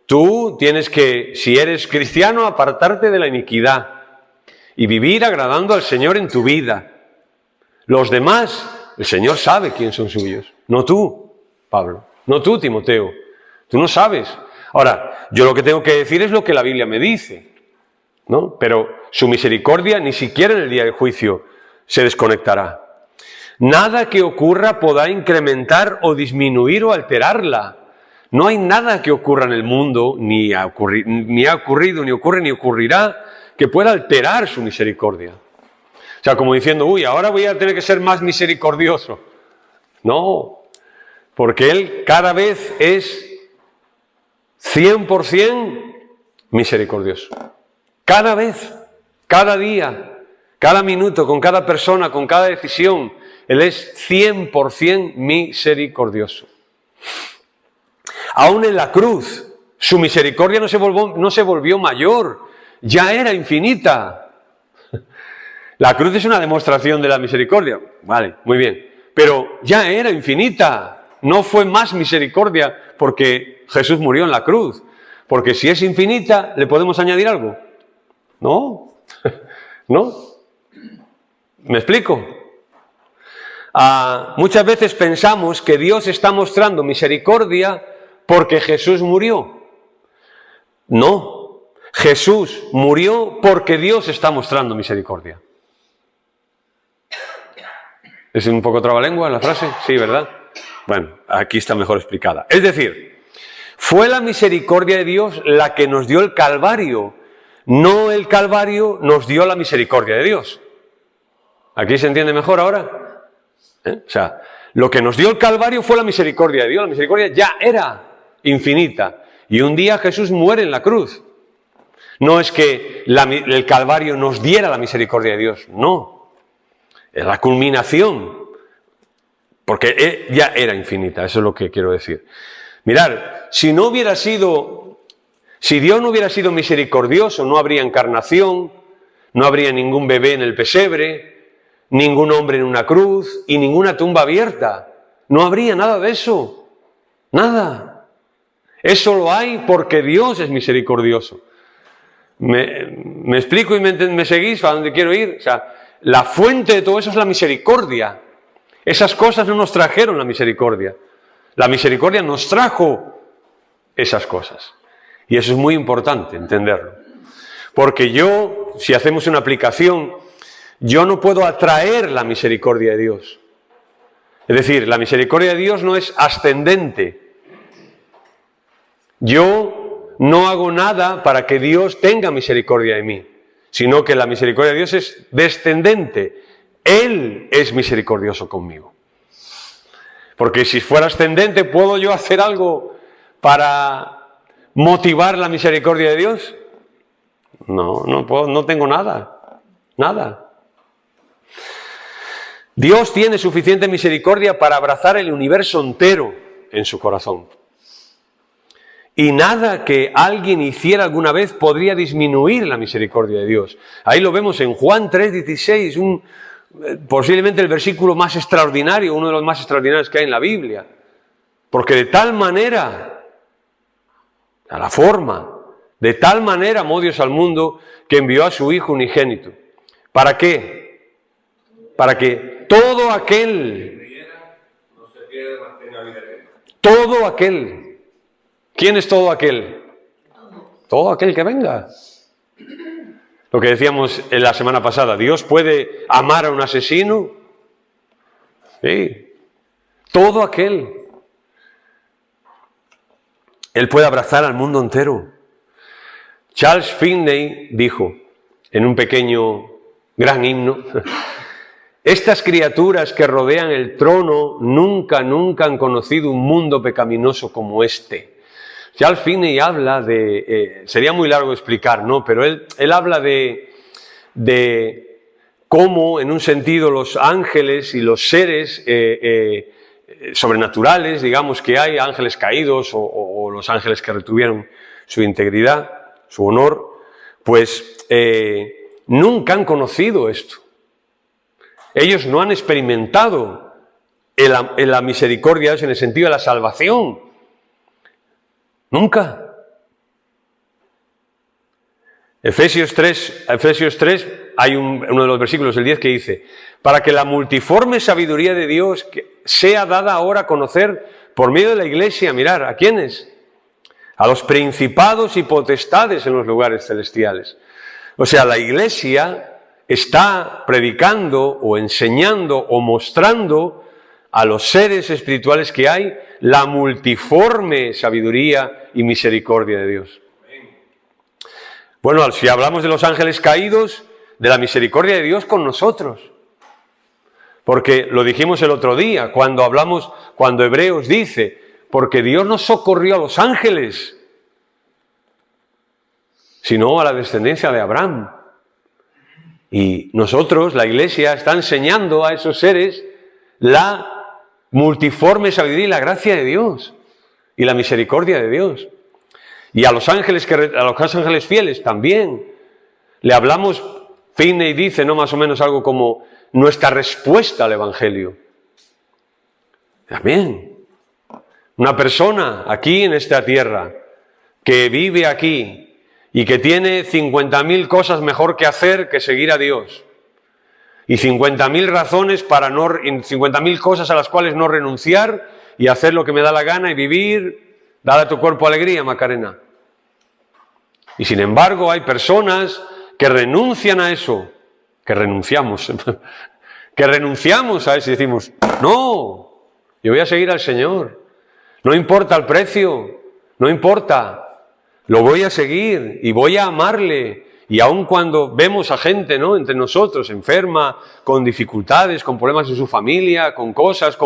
tú tienes que, si eres cristiano, apartarte de la iniquidad y vivir agradando al Señor en tu vida. Los demás, el Señor sabe quién son suyos. No tú, Pablo. No tú, Timoteo. Tú no sabes. Ahora, yo lo que tengo que decir es lo que la Biblia me dice, ¿no? Pero su misericordia ni siquiera en el día del juicio se desconectará. Nada que ocurra podrá incrementar o disminuir o alterarla. No hay nada que ocurra en el mundo, ni ha ocurrido, ni ocurre, ni ocurrirá, que pueda alterar su misericordia. O sea, como diciendo, ahora voy a tener que ser más misericordioso. No, porque Él cada vez es 100% misericordioso. Cada vez, cada día, cada minuto, con cada persona, con cada decisión, Él es 100% misericordioso. Aún en la cruz, su misericordia no se volvió mayor, ya era infinita. La cruz es una demostración de la misericordia, vale, muy bien, pero ya era infinita, no fue más misericordia porque Jesús murió en la cruz, porque si es infinita, ¿le podemos añadir algo? No, no, ¿me explico? Muchas veces pensamos que Dios está mostrando misericordia porque Jesús murió. No, Jesús murió porque Dios está mostrando misericordia. ¿Es un poco trabalengua la frase? Sí, ¿verdad? Bueno, aquí está mejor explicada. Es decir, fue la misericordia de Dios la que nos dio el Calvario, no el Calvario nos dio la misericordia de Dios. ¿Aquí se entiende mejor ahora? O sea, lo que nos dio el Calvario fue la misericordia de Dios. La misericordia ya era infinita. Y un día Jesús muere en la cruz. No es que el Calvario nos diera la misericordia de Dios, no. Es la culminación. Porque ya era infinita, eso es lo que quiero decir. Mirad, si Dios no hubiera sido misericordioso, no habría encarnación, no habría ningún bebé en el pesebre, ningún hombre en una cruz y ninguna tumba abierta. No habría nada de eso. Nada. Eso lo hay porque Dios es misericordioso. ¿Me explico y me seguís a dónde quiero ir? O sea, la fuente de todo eso es la misericordia. Esas cosas no nos trajeron la misericordia. La misericordia nos trajo esas cosas. Y eso es muy importante entenderlo. Porque si hacemos una aplicación, yo no puedo atraer la misericordia de Dios. Es decir, la misericordia de Dios no es ascendente. Yo no hago nada para que Dios tenga misericordia de mí, sino que la misericordia de Dios es descendente. Él es misericordioso conmigo. Porque si fuera ascendente, ¿puedo yo hacer algo para motivar la misericordia de Dios? No puedo, no tengo nada. Nada. Dios tiene suficiente misericordia para abrazar el universo entero en su corazón. Y nada que alguien hiciera alguna vez podría disminuir la misericordia de Dios. Ahí lo vemos en Juan 3:16, posiblemente el versículo más extraordinario, uno de los más extraordinarios que hay en la Biblia. Porque de tal manera, a la forma, de tal manera amó Dios al mundo que envió a su Hijo unigénito. ¿Para qué? Para que todo aquel, ¿quién es todo aquel? Todo aquel que venga. Lo que decíamos en la semana pasada, ¿Dios puede amar a un asesino? Sí. Todo aquel. Él puede abrazar al mundo entero. Charles Finney dijo, en un pequeño, gran himno, estas criaturas que rodean el trono nunca han conocido un mundo pecaminoso como este. Charles Finney habla sería muy largo explicar, ¿no? Pero él habla de cómo, en un sentido, los ángeles y los seres sobrenaturales, digamos que hay, ángeles caídos o los ángeles que retuvieron su integridad, su honor, pues nunca han conocido esto. Ellos no han experimentado la misericordia de Dios en el sentido de la salvación. Nunca. Efesios 3 hay uno de los versículos, el 10, que dice: para que la multiforme sabiduría de Dios sea dada ahora a conocer por medio de la Iglesia. Mirar, ¿a quiénes? A los principados y potestades en los lugares celestiales. O sea, la Iglesia está predicando o enseñando o mostrando a los seres espirituales que hay la multiforme sabiduría y misericordia de Dios. Bueno, si hablamos de los ángeles caídos, de la misericordia de Dios con nosotros. Porque lo dijimos el otro día, cuando Hebreos dice, porque Dios no socorrió a los ángeles, sino a la descendencia de Abraham. Y nosotros, la Iglesia, está enseñando a esos seres la multiforme sabiduría y la gracia de Dios y la misericordia de Dios. Y a los ángeles fieles también le hablamos. Finney dice, ¿no?, más o menos algo como nuestra respuesta al Evangelio. También una persona aquí en esta tierra que vive aquí y que tiene 50.000 cosas mejor que hacer que seguir a Dios, y 50.000 razones 50.000 cosas a las cuales no renunciar y hacer lo que me da la gana y vivir. Dale a tu cuerpo alegría, Macarena. Y sin embargo hay personas que renuncian a eso, que renunciamos a eso y decimos, no, yo voy a seguir al Señor, no importa el precio, no importa, lo voy a seguir y voy a amarle Y aun cuando vemos a gente, ¿no?, entre nosotros, enferma, con dificultades, con problemas en su familia, con cosas,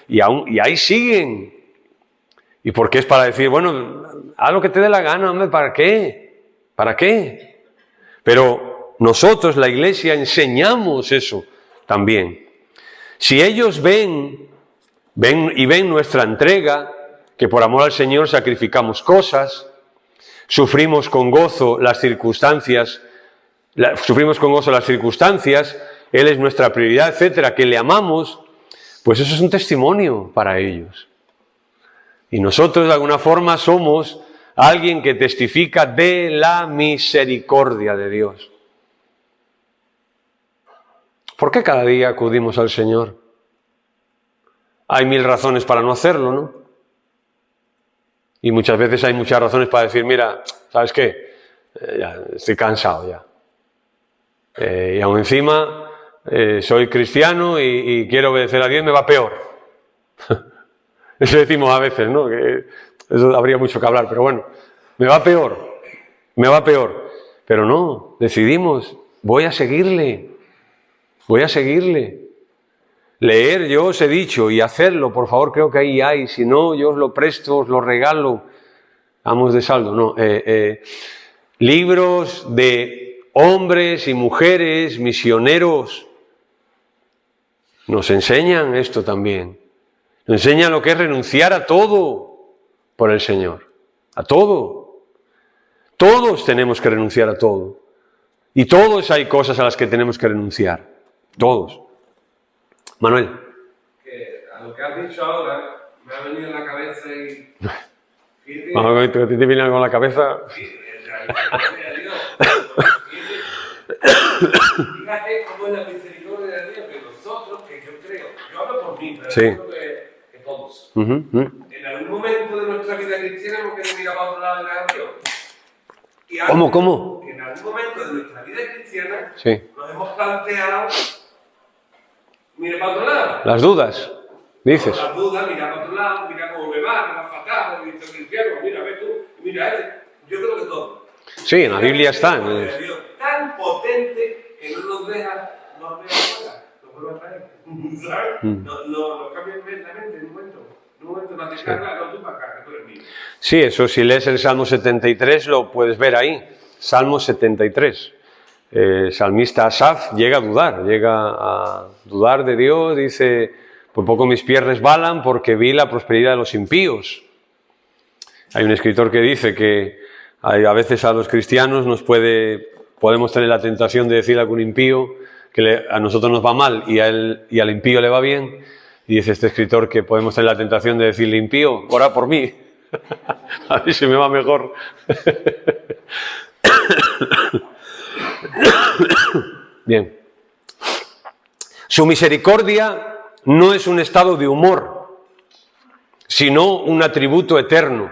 y ahí siguen. ¿Y por qué es para decir, bueno, haz lo que te dé la gana, hombre, ¿para qué? ¿Para qué? Pero nosotros, la Iglesia, enseñamos eso también. Si ellos ven nuestra entrega, que por amor al Señor sacrificamos cosas, sufrimos con gozo las circunstancias, Él es nuestra prioridad, etcétera, que le amamos, pues eso es un testimonio para ellos. Y nosotros de alguna forma somos alguien que testifica de la misericordia de Dios. ¿Por qué cada día acudimos al Señor? Hay 1000 razones para no hacerlo, ¿no? Y muchas veces hay muchas razones para decir, mira, ¿sabes qué? Ya estoy cansado ya. Y aún encima soy cristiano y quiero obedecer a Dios, me va peor. Eso decimos a veces, ¿no? Que eso habría mucho que hablar, pero bueno, me va peor. Pero no, decidimos, voy a seguirle. Leer, yo os he dicho, y hacerlo, por favor, creo que ahí hay, si no, yo os lo presto, os lo regalo, vamos de saldo, no. Libros de hombres y mujeres misioneros nos enseñan esto también. Nos enseñan lo que es renunciar a todo por el Señor, a todo. Todos tenemos que renunciar a todo. Y todos hay cosas a las que tenemos que renunciar, todos. Manuel. Que a lo que has dicho ahora me ha venido en la cabeza y... Vamos, que te viene algo en la cabeza. Fíjate cómo es la misericordia de Dios, que nosotros, que yo creo, yo hablo por mí, pero Sí. yo creo que todos. En algún momento de nuestra vida cristiana hemos querido mirar para otro lado de la Dios. Y ¿Cómo? En algún momento de nuestra vida cristiana Sí. nos hemos planteado, mira para otro lado. Las dudas, dices. Las dudas, mira para otro lado, mira cómo me va fatal, he visto cristiano, mira, ve tú, mira este. Yo creo que todo. Sí, en la Biblia está. De Dios tan potente que no nos deja fuera, nos vuelve a traer. ¿Sabes? Nos cambia la mente en un momento. En un momento nos descarga, no tú para acá, que tú eres mío. Sí, eso si lees el Salmo 73 lo puedes ver ahí. Salmo 73. El salmista Asaf llega a dudar de Dios, dice, por poco mis pies resbalan porque vi la prosperidad de los impíos. Hay un escritor que dice que a veces a los cristianos podemos tener la tentación de decir a algún impío que a nosotros nos va mal y al impío le va bien. Y dice este escritor que podemos tener la tentación de decirle, impío, ora por mí, a ver si me va mejor. Bien. Su misericordia no es un estado de humor, sino un atributo eterno.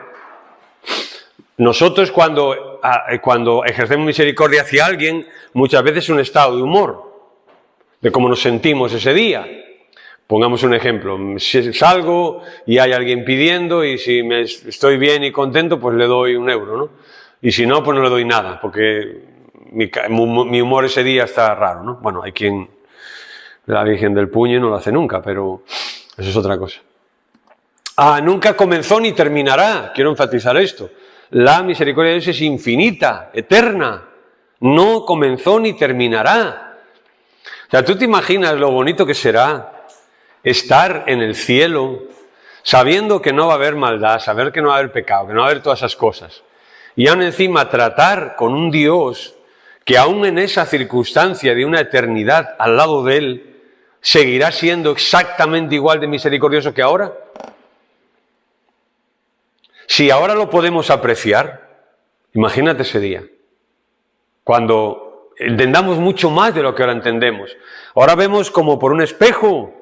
Nosotros cuando ejercemos misericordia hacia alguien, muchas veces es un estado de humor, de cómo nos sentimos ese día. Pongamos un ejemplo, si salgo y hay alguien pidiendo y si estoy bien y contento, pues le doy €1, ¿no? Y si no, pues no le doy nada, porque mi humor ese día está raro, ¿no? Bueno, hay quien, la Virgen del Puño no lo hace nunca, pero eso es otra cosa. Nunca comenzó ni terminará, quiero enfatizar esto. La misericordia de Dios es infinita, eterna, no comenzó ni terminará. O sea, ¿tú te imaginas lo bonito que será estar en el cielo sabiendo que no va a haber maldad, saber que no va a haber pecado, que no va a haber todas esas cosas? Y aún encima tratar con un Dios que aún en esa circunstancia de una eternidad al lado de Él, seguirá siendo exactamente igual de misericordioso que ahora. Si ahora lo podemos apreciar, imagínate ese día, cuando entendamos mucho más de lo que ahora entendemos. Ahora vemos como por un espejo,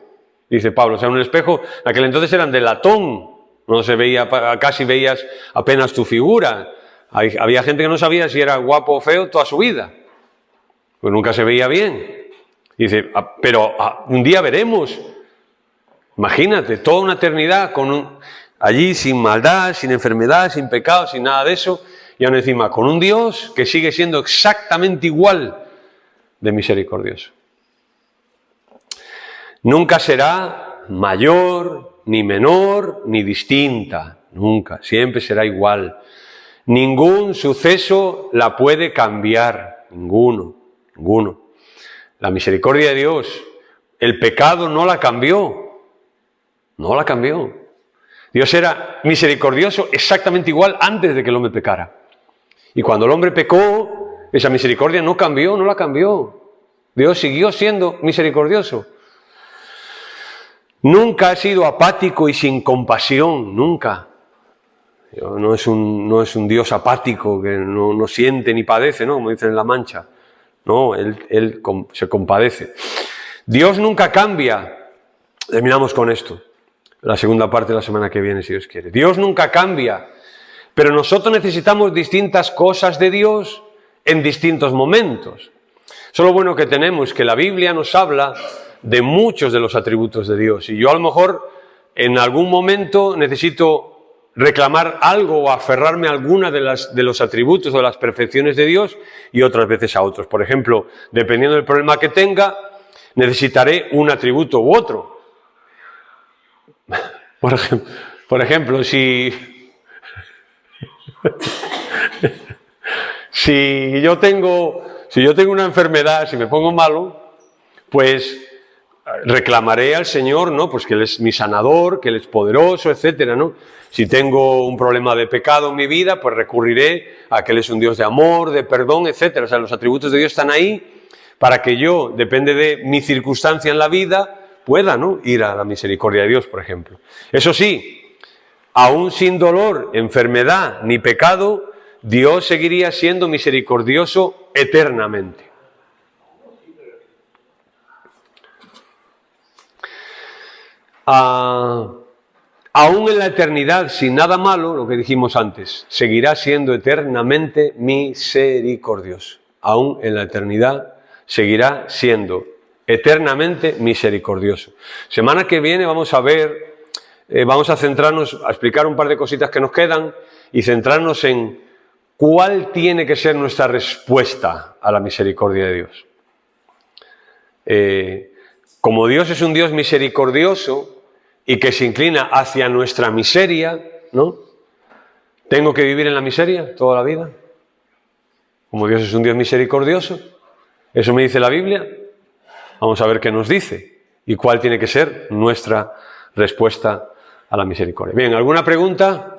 dice Pablo, o sea, un espejo, en aquel entonces eran de latón, no se veía, casi veías apenas tu figura. Había gente que no sabía si era guapo o feo toda su vida, pues nunca se veía bien. Dice, pero un día veremos, imagínate, toda una eternidad allí sin maldad, sin enfermedad, sin pecado, sin nada de eso, y aún encima con un Dios que sigue siendo exactamente igual de misericordioso. Nunca será mayor, ni menor, ni distinta. Nunca, siempre será igual. Ningún suceso la puede cambiar. Ninguno. La misericordia de Dios, el pecado no la cambió. No la cambió. Dios era misericordioso exactamente igual antes de que el hombre pecara. Y cuando el hombre pecó, esa misericordia no cambió, no la cambió. Dios siguió siendo misericordioso. Nunca ha sido apático y sin compasión, nunca. No es un Dios apático que no siente ni padece, ¿no? Como dicen en La Mancha. No, Él se compadece. Dios nunca cambia. Terminamos con esto. La segunda parte de la semana que viene, si Dios quiere. Dios nunca cambia, pero nosotros necesitamos distintas cosas de Dios en distintos momentos. Eso es lo bueno que tenemos, que la Biblia nos habla de muchos de los atributos de Dios. Y yo a lo mejor en algún momento necesito reclamar algo o aferrarme a alguna de los atributos o de las perfecciones de Dios y otras veces a otros. Por ejemplo, dependiendo del problema que tenga, necesitaré un atributo u otro. Por ejemplo, si yo tengo una enfermedad, si me pongo malo, pues reclamaré al Señor, ¿no? Pues que Él es mi sanador, que Él es poderoso, etcétera, ¿no? Si tengo un problema de pecado en mi vida, pues recurriré a que Él es un Dios de amor, de perdón, etcétera. O sea, los atributos de Dios están ahí para que yo, depende de mi circunstancia en la vida, pueda, ¿no?, ir a la misericordia de Dios, por ejemplo. Eso sí, aún sin dolor, enfermedad ni pecado, Dios seguiría siendo misericordioso eternamente. Aún en la eternidad, sin nada malo, lo que dijimos antes, seguirá siendo eternamente misericordioso. Aún en la eternidad seguirá siendo eternamente misericordioso. Semana que viene vamos a ver, vamos a centrarnos, a explicar un par de cositas que nos quedan y centrarnos en cuál tiene que ser nuestra respuesta a la misericordia de Dios. Como Dios es un Dios misericordioso y que se inclina hacia nuestra miseria, ¿no? ¿Tengo que vivir en la miseria toda la vida? Como Dios es un Dios misericordioso, ¿eso me dice la Biblia? Vamos a ver qué nos dice y cuál tiene que ser nuestra respuesta a la misericordia. Bien, ¿alguna pregunta?